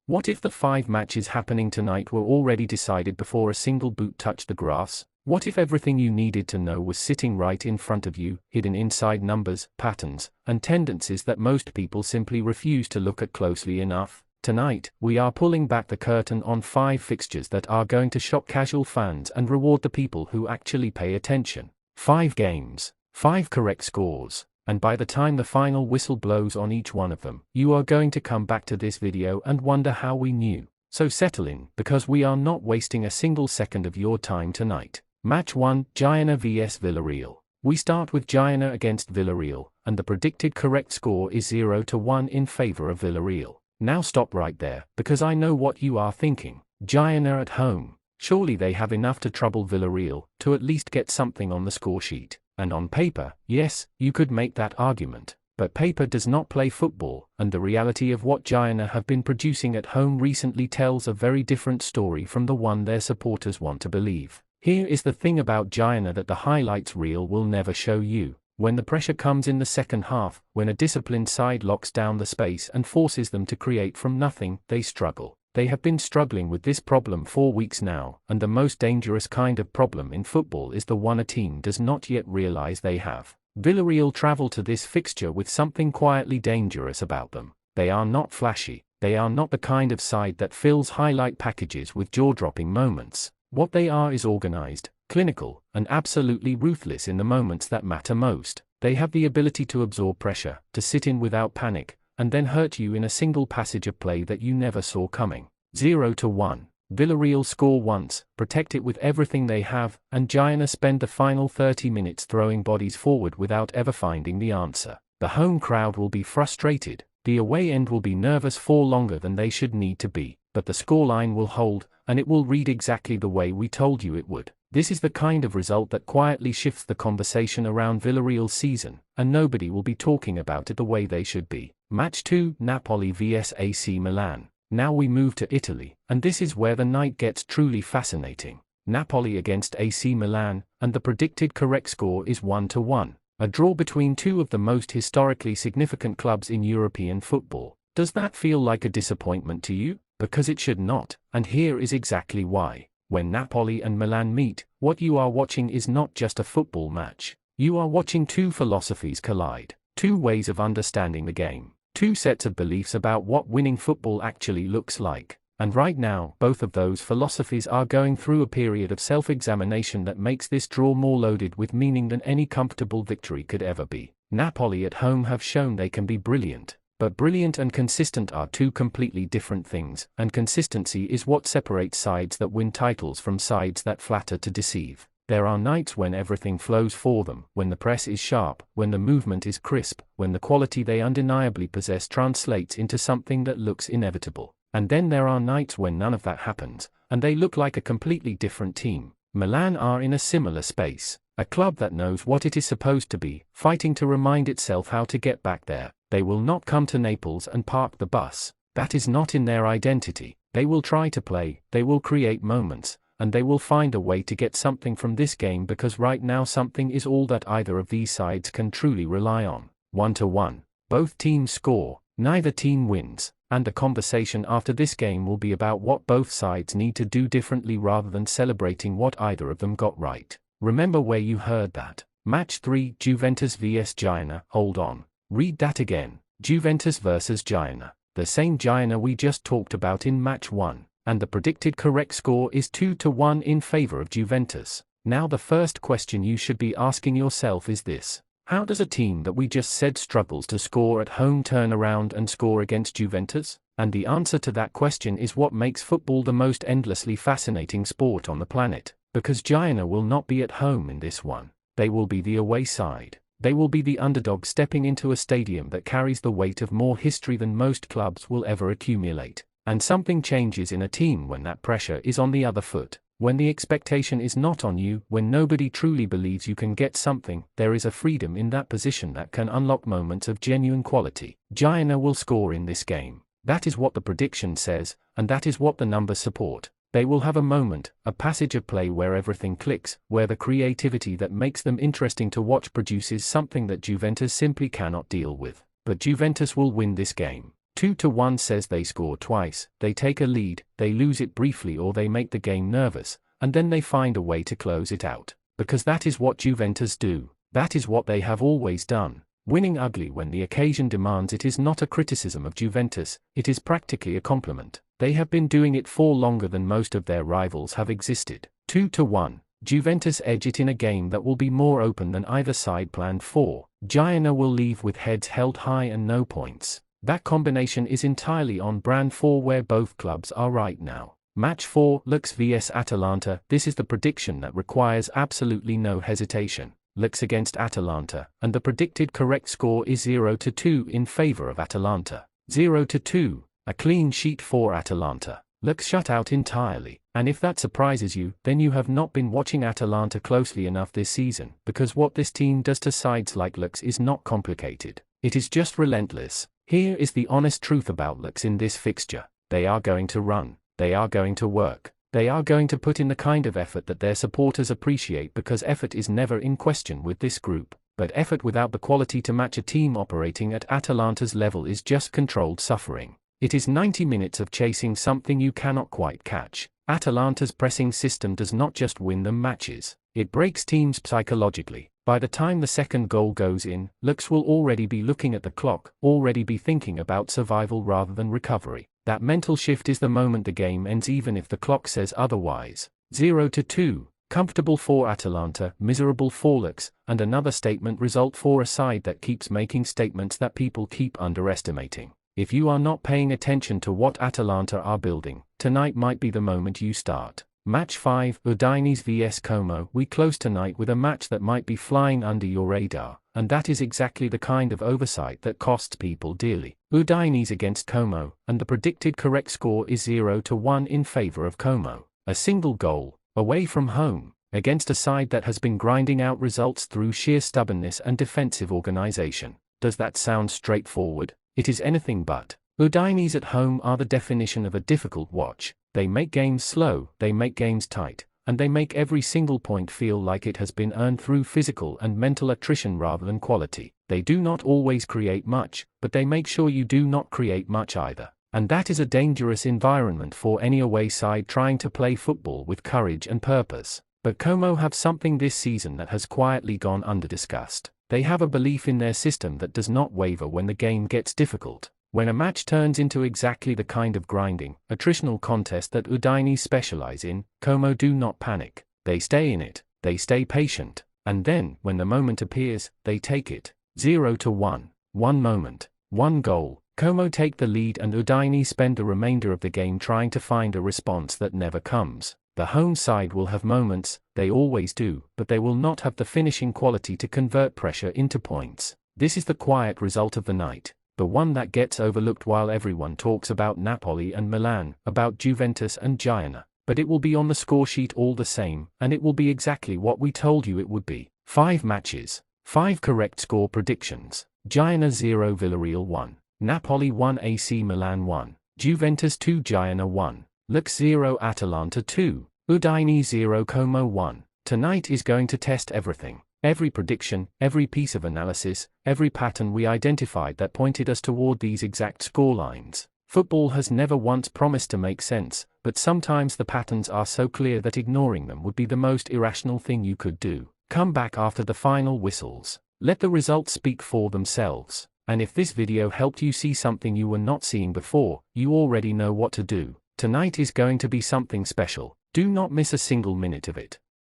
What if the 5 matches happening tonight were already decided before a single boot touched the grass? What if everything you needed to know was sitting right in front of you, hidden inside numbers, patterns, and tendencies that most people simply refuse to look at closely enough? Tonight, we are pulling back the curtain on 5 fixtures that are going to shock casual fans and reward the people who actually pay attention. 5 games, 5 correct scores, and by the time the final whistle blows on each one of them, you are going to come back to this video and wonder how we knew. So settle in, because we are not wasting a single second of your time tonight. Match 1, Genoa vs Villarreal. We start with Genoa against Villarreal, and the predicted correct score is 0-1 in favor of Villarreal. Now stop right there, because I know what you are thinking. Genoa at home. Surely they have enough to trouble Villarreal, to at least get something on the score sheet. And on paper, yes, you could make that argument. But paper does not play football, and the reality of what Genoa have been producing at home recently tells a very different story from the one their supporters want to believe. Here is the thing about Genoa that the highlights reel will never show you. When the pressure comes in the second half, when a disciplined side locks down the space and forces them to create from nothing, they struggle. They have been struggling with this problem for weeks now, and the most dangerous kind of problem in football is the one a team does not yet realize they have. Villarreal travel to this fixture with something quietly dangerous about them. They are not flashy. They are not the kind of side that fills highlight packages with jaw-dropping moments. What they are is organized, clinical, and absolutely ruthless in the moments that matter most. They have the ability to absorb pressure, to sit in without panic, and then hurt you in a single passage of play that you never saw coming. 0-1. Villarreal score once, protect it with everything they have, and Genoa spend the final 30 minutes throwing bodies forward without ever finding the answer. The home crowd will be frustrated, the away end will be nervous for longer than they should need to be, but the scoreline will hold, and it will read exactly the way we told you it would. This is the kind of result that quietly shifts the conversation around Villarreal's season, and nobody will be talking about it the way they should be. Match 2, Napoli vs AC Milan. Now we move to Italy, and this is where the night gets truly fascinating. Napoli against AC Milan, and the predicted correct score is 1-1. A draw between two of the most historically significant clubs in European football. Does that feel like a disappointment to you? Because it should not, and here is exactly why. When Napoli and Milan meet, what you are watching is not just a football match. You are watching 2 philosophies collide, 2 ways of understanding the game, 2 sets of beliefs about what winning football actually looks like. And right now, both of those philosophies are going through a period of self-examination that makes this draw more loaded with meaning than any comfortable victory could ever be. Napoli at home have shown they can be brilliant. But brilliant and consistent are 2 completely different things, and consistency is what separates sides that win titles from sides that flatter to deceive. There are nights when everything flows for them, when the press is sharp, when the movement is crisp, when the quality they undeniably possess translates into something that looks inevitable. And then there are nights when none of that happens, and they look like a completely different team. Milan are in a similar space. A club that knows what it is supposed to be, fighting to remind itself how to get back there. They will not come to Naples and park the bus. That is not in their identity. They will try to play, they will create moments, and they will find a way to get something from this game, because right now something is all that either of these sides can truly rely on. 1-1. Both teams score, neither team wins, and the conversation after this game will be about what both sides need to do differently rather than celebrating what either of them got right. Remember where you heard that. Match 3, Juventus vs Genoa. Hold on. Read that again. Juventus vs Genoa. The same Genoa we just talked about in match 1. And the predicted correct score is 2-1 in favor of Juventus. Now the first question you should be asking yourself is this. How does a team that we just said struggles to score at home turn around and score against Juventus? And the answer to that question is what makes football the most endlessly fascinating sport on the planet. Because Genoa will not be at home in this one. They will be the away side. They will be the underdog stepping into a stadium that carries the weight of more history than most clubs will ever accumulate. And something changes in a team when that pressure is on the other foot. When the expectation is not on you, when nobody truly believes you can get something, there is a freedom in that position that can unlock moments of genuine quality. Genoa will score in this game. That is what the prediction says, and that is what the numbers support. They will have a moment, a passage of play where everything clicks, where the creativity that makes them interesting to watch produces something that Juventus simply cannot deal with. But Juventus will win this game. 2-1 says they score twice, they take a lead, they lose it briefly or they make the game nervous, and then they find a way to close it out. Because that is what Juventus do, that is what they have always done. Winning ugly when the occasion demands it is not a criticism of Juventus, it is practically a compliment. They have been doing it for longer than most of their rivals have existed. 2-1. Juventus edge it in a game that will be more open than either side planned for. Genoa will leave with heads held high and no points. That combination is entirely on brand for where both clubs are right now. Match 4, Lecce vs Atalanta. This is the prediction that requires absolutely no hesitation. Lecce against Atalanta, and the predicted correct score is 0-2 in favor of Atalanta. 0-2, a clean sheet for Atalanta. Lecce shut out entirely, and if that surprises you, then you have not been watching Atalanta closely enough this season, because what this team does to sides like Lecce is not complicated. It is just relentless. Here is the honest truth about Lecce in this fixture. They are going to run, they are going to work, they are going to put in the kind of effort that their supporters appreciate, because effort is never in question with this group, but effort without the quality to match a team operating at Atalanta's level is just controlled suffering. It is 90 minutes of chasing something you cannot quite catch. Atalanta's pressing system does not just win them matches, it breaks teams psychologically. By the time the second goal goes in, Lecce will already be looking at the clock, already be thinking about survival rather than recovery. That mental shift is the moment the game ends, even if the clock says otherwise. 0-2, comfortable for Atalanta, miserable for Lecce, and another statement result for a side that keeps making statements that people keep underestimating. If you are not paying attention to what Atalanta are building, tonight might be the moment you start. Match 5, Udinese vs Como. We close tonight with a match that might be flying under your radar, and that is exactly the kind of oversight that costs people dearly. Udinese against Como, and the predicted correct score is 0-1 in favor of Como. A single goal, away from home, against a side that has been grinding out results through sheer stubbornness and defensive organization. Does that sound straightforward? It is anything but. Udinese at home are the definition of a difficult watch. They make games slow, they make games tight, and they make every single point feel like it has been earned through physical and mental attrition rather than quality. They do not always create much, but they make sure you do not create much either. And that is a dangerous environment for any away side trying to play football with courage and purpose. But Como have something this season that has quietly gone under-discussed. They have a belief in their system that does not waver when the game gets difficult. When a match turns into exactly the kind of grinding, attritional contest that Udinese specialize in, Como do not panic. They stay in it, they stay patient, and then, when the moment appears, they take it. 0-1. One moment, one goal. Como take the lead and Udinese spend the remainder of the game trying to find a response that never comes. The home side will have moments, they always do, but they will not have the finishing quality to convert pressure into points. This is the quiet result of the night. The one that gets overlooked while everyone talks about Napoli and Milan, about Juventus and Genoa. But it will be on the score sheet all the same, and it will be exactly what we told you it would be. 5 matches, 5 correct score predictions. Genoa 0 Villarreal 1, Napoli 1 AC Milan 1, Juventus 2 Genoa 1, Lecce 0 Atalanta 2, Udinese 0 Como 1. Tonight is going to test everything. Every prediction, every piece of analysis, every pattern we identified that pointed us toward these exact scorelines. Football has never once promised to make sense, but sometimes the patterns are so clear that ignoring them would be the most irrational thing you could do. Come back after the final whistles. Let the results speak for themselves. And if this video helped you see something you were not seeing before, you already know what to do. Tonight is going to be something special. Do not miss a single minute of it.